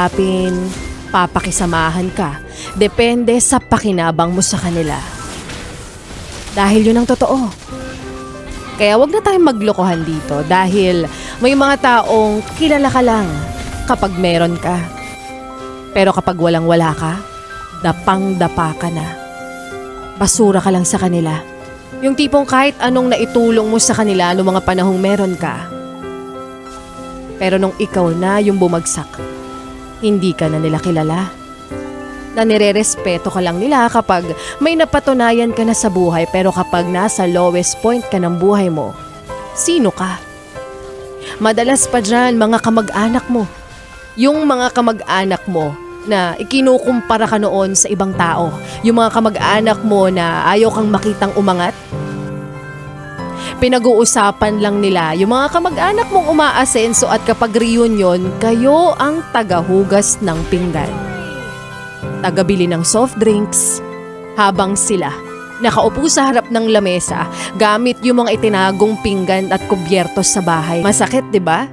Apin, papakisamahan ka. Depende sa pakinabang mo sa kanila. Dahil yun ang totoo. Kaya wag na tayong maglokohan dito dahil may mga taong kilala ka lang kapag meron ka. Pero kapag walang-wala ka, dapang-dapa ka na. Basura ka lang sa kanila. Yung tipong kahit anong naitulong mo sa kanila noong mga panahong meron ka. Pero nung ikaw na yung bumagsak, hindi ka na nila kilala. Na nire-respeto ka lang nila kapag may napatunayan ka na sa buhay, pero kapag nasa lowest point ka ng buhay mo, sino ka? Madalas pa dyan mga kamag-anak mo. Yung mga kamag-anak mo na ikinukumpara ka noon sa ibang tao. Yung mga kamag-anak mo na ayaw kang makitang umangat. Pinag-uusapan lang nila yung mga kamag-anak mong umaasenso at kapag reunion, kayo ang tagahugas ng pinggan. Tagabili ng soft drinks habang sila nakaupo sa harap ng lamesa gamit yung mga itinagong pinggan at kubyertos sa bahay. Masakit, 'di ba?